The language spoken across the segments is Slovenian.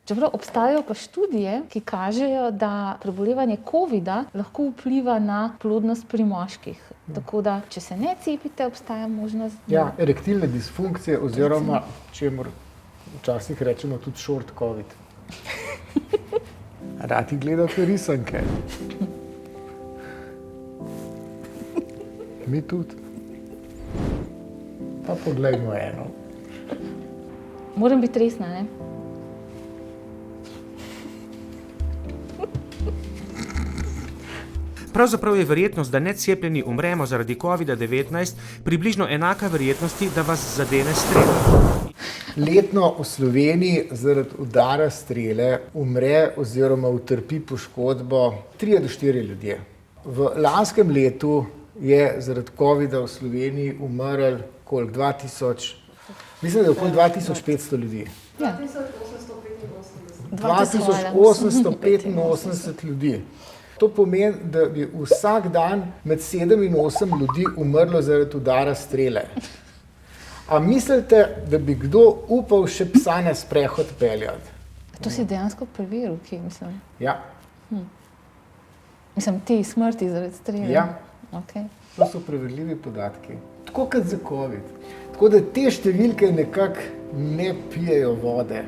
Čeprav obstajajo pa študije, ki kažejo, da prebolevanje COVID-a lahko vpliva na plodnost pri moških. Tako da, če se ne cepite, obstaja možnost... Ja, erektilne disfunkcije oziroma, čemur včasih rečemo tudi short COVID. Radi gledate risanke? Mi tudi. Pa poglejmo eno. Moram biti resna, ne? Pravzaprav je verjetnost, da necepljeni umremo zaradi COVID-19 približno enaka verjetnosti, da vas zadene strela. Letno v Sloveniji zaradi udara strele umre oziroma utrpi poškodbo 3 do 4 ljudje. V lanskem letu je zaradi COVID-a v Sloveniji umrl koliko? 2000, mislim, da je okoli 2500 ljudi. Ja. 2885 ljudi. To pomeni, da bi vsak dan med 7 in 8 ljudi umrlo zaradi udara strele. A mislite, da bi kdo upal še psa na sprehod peljati? To si dejansko preveril, kje mislim? Ja. Mislim, te smrti zaradi strele? Ja. Okay. To so preverljivi podatki. Tako kot za COVID. Tako da te številke nekako ne pijejo vode.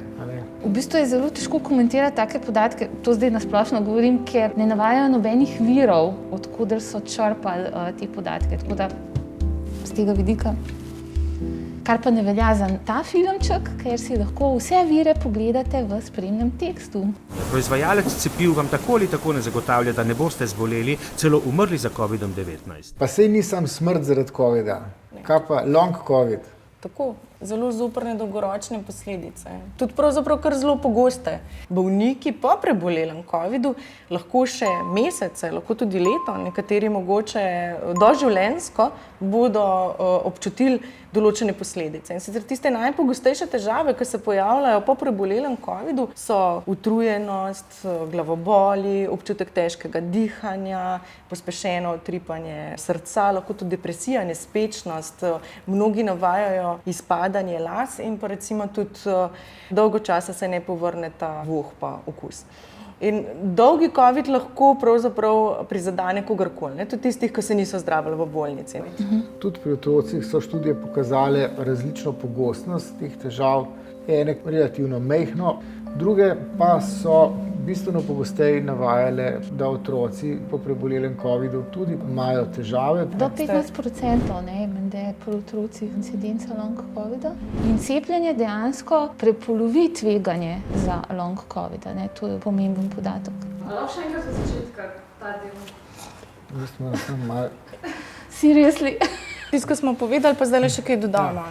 V bistvu je zelo težko komentirati take podatke, to zdaj nasplošno govorim, ker ne navajajo nobenih virov, od koder so črpali te podatke. Tako da z tega vidika. Kar pa ne velja za ta filmček, ker si lahko vse vire pogledate v spremnem tekstu. Proizvajalec cepiv vam tako ali tako ne zagotavlja, da ne boste zboleli, celo umrli za COVID-19. Pa sej nisem smrt zaradi COVID-a. Kaj pa long COVID? Tako, zelo zoprne dolgoročne posledice. Tudi pravzaprav kar zelo pogoste. Bolniki po prebolelem COVID-u lahko še mesece, lahko tudi leto, nekateri mogoče doživljenjsko bodo občutili določene posledice. In sicer tiste najpogostejše težave, ki se pojavljajo po prebolelem COVID-u, so utrujenost, glavoboli, občutek težkega dihanja, pospešeno utripanje srca, lahko tudi depresija, nespečnost, mnogi navajajo izpadanje las in pa recimo tudi dolgo časa se ne povrneta voh pa okus. In dolgi COVID lahko pravzaprav prizadene kogarkoli, tudi tistih, ki se niso zdravili v bolnici. Tudi pri otrocih so študije pokazale različno pogostnost teh težav. Ene relativno majhno, druge pa so bistveno pogosteje navajale, da otroci po prebolelem COVID-u tudi imajo težave. Do 15%, menda je pri otrocih incidenca long COVID-a. In cepljenje dejansko prepolovi tveganje za long COVID-a. To je pomemben podatek. Lahko še enkrat od začetka ta del? Seriously? Tisto, ko smo povedali, pa zdaj še kaj dodamo.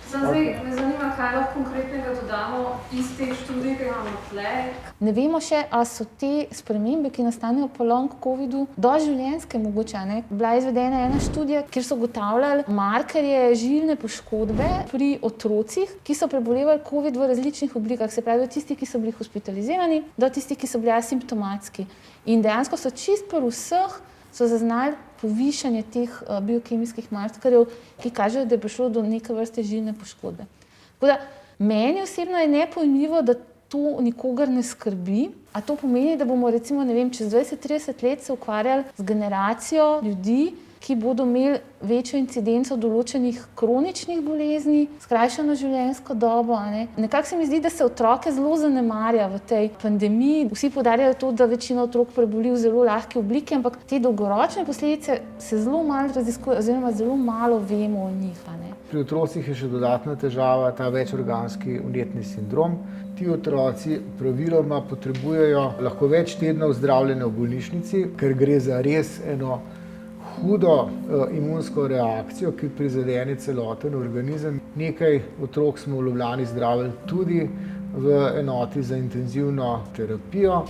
Zdaj me zanima, kaj lahko konkretnega dodamo iz te študije, ki imamo tle. Ne vemo še, a so te spremembe, ki nastanejo po long COVID-u, doživljenjske mogoče. Bila je izvedena ena študija, kjer so ugotavljali markerje žilne poškodbe pri otrocih, ki so prebolevali COVID v različnih oblikah. Se pravi, od tistih, ki so bili hospitalizirani, do tistih, ki so bili asimptomatski. In dejansko so čist pri vseh zaznali povišanje teh biokemijskih markerjev, ki kažejo, da je prišlo do neke vrste žilne poškodbe. Tako da, meni osebno je nepojmljivo, da to nikogar ne skrbi, a to pomeni, da bomo recimo, čez 20-30 let se ukvarjali z generacijo ljudi, ki bodo imeli večjo incidenco določenih kroničnih bolezni, skrajšano življenjsko dobo. Nekako se mi zdi, da se otroke zelo zanemarja v tej pandemiji. Vsi poudarjajo to, da večina otrok preboli v zelo lahki obliki, ampak te dolgoročne posledice se zelo malo raziskujejo oziroma zelo malo vemo o njih. Pri otrocih je še dodatna težava, ta večorganski vnetni sindrom. Ti otroci praviloma potrebujejo lahko več tednov zdravljenja v bolnišnici, ker gre za res eno hudo imunsko reakcijo, ki prizadene celoten organizem. Nekaj otrok smo v Ljubljani zdravili tudi v enoti za intenzivno terapijo,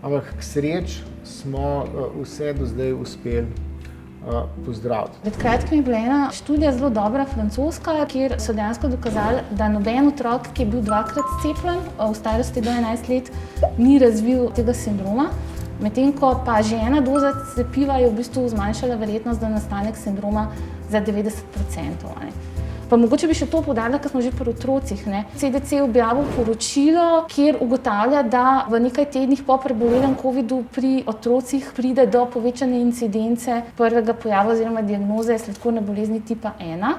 ampak k sreči smo vse do zdaj uspeli pozdraviti. Pred kratkim je bila ena študija zelo dobra, francoska, kjer so dejansko dokazali, da noben otrok, ki je bil 2-krat cepljen v starosti do 11 let, ni razvil tega sindroma. Medtem ko pa že ena doza cepiva je v bistvu zmanjšala verjetnost, da nastanek sindroma za 90%. Pa mogoče bi še to poudarila, ker smo že pri otrocih. CDC je objavil poročilo, kjer ugotavlja, da v nekaj tednih po prebolelem covidu pri otrocih pride do povečane incidence prvega pojava oziroma diagnoze sladkorne bolezni tipa 1.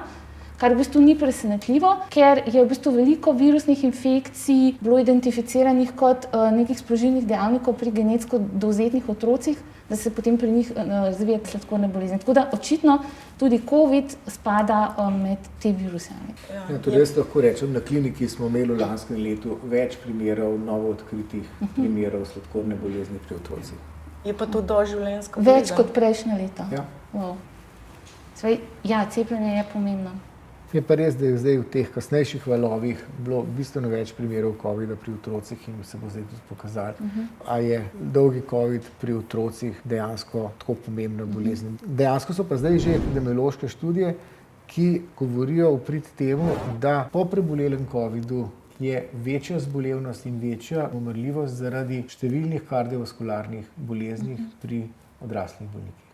Kar v bistvu ni presenetljivo, ker je v bistvu veliko virusnih infekcij bilo identificiranih kot nekih sprožilnih dejavnikov pri genetsko dovzetnih otrocih, da se potem pri njih razvije sladkorne bolezni. Tako da očitno tudi COVID spada med te viruse. Ja, tudi jaz lahko rečem, na kliniki smo imeli v lanskem letu več primerov, novo odkritih primerov sladkorne bolezni pri otrocih. Je pa to doživljenjska bolezen? Več kot prejšnje leto. Ja. Wow. Ja, cepljenje je pomembno. Je pa res, da je zdaj v teh kasnejših valovih bilo bistveno več primerov COVID-a pri otrocih in se bo zdaj tudi pokazalo, a je dolgi COVID pri otrocih dejansko tako pomembna bolezen. Dejansko so pa zdaj že epidemiološke študije, ki govorijo v prid temu, da po prebolelem COVID-u je večja zbolevnost in večja umrljivost zaradi številnih kardiovaskularnih bolezni pri odraslih bolnikih.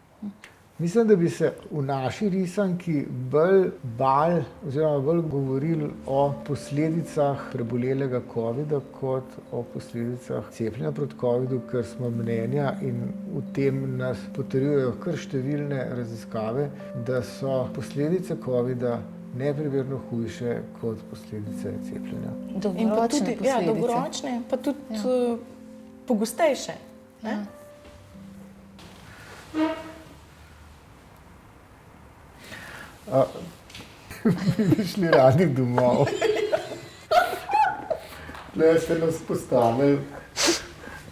Mislim, da bi se v naši risanki bolj bali oziroma bolj govorili o posledicah prebolelega COVID-a kot o posledicah cepljenja proti COVID-u, ker smo mnenja in v tem nas potrjujejo kar številne raziskave, da so posledice COVID-a neprimerno hujše kot posledice cepljenja. Dolgoročne posledice. Ja, dolgoročne, pa tudi pogostejše. Ja. Bi šli radi domov. Tle ste nas postavili,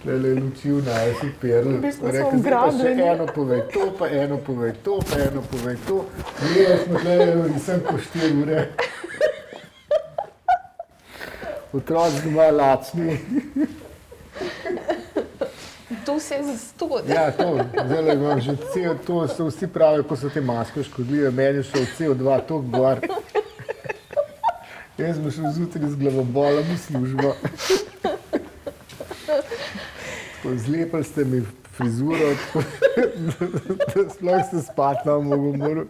tle luči v najsi perl. Rekli, pa še eno povej to, pa eno povej to, pa eno povej to. Gledali smo tle, nisem po 4 ure. Otroci doma lačni. To se je zastot. Ja, to, zdaj imam že to so vsi pravijo, ko so te maske škodljive, meni je šel CO2 toliko gor. Jaz sem šel zjutraj z glavobolom v službo. Zlepili ste mi frizuro, da sploh se spat ne bom mogel.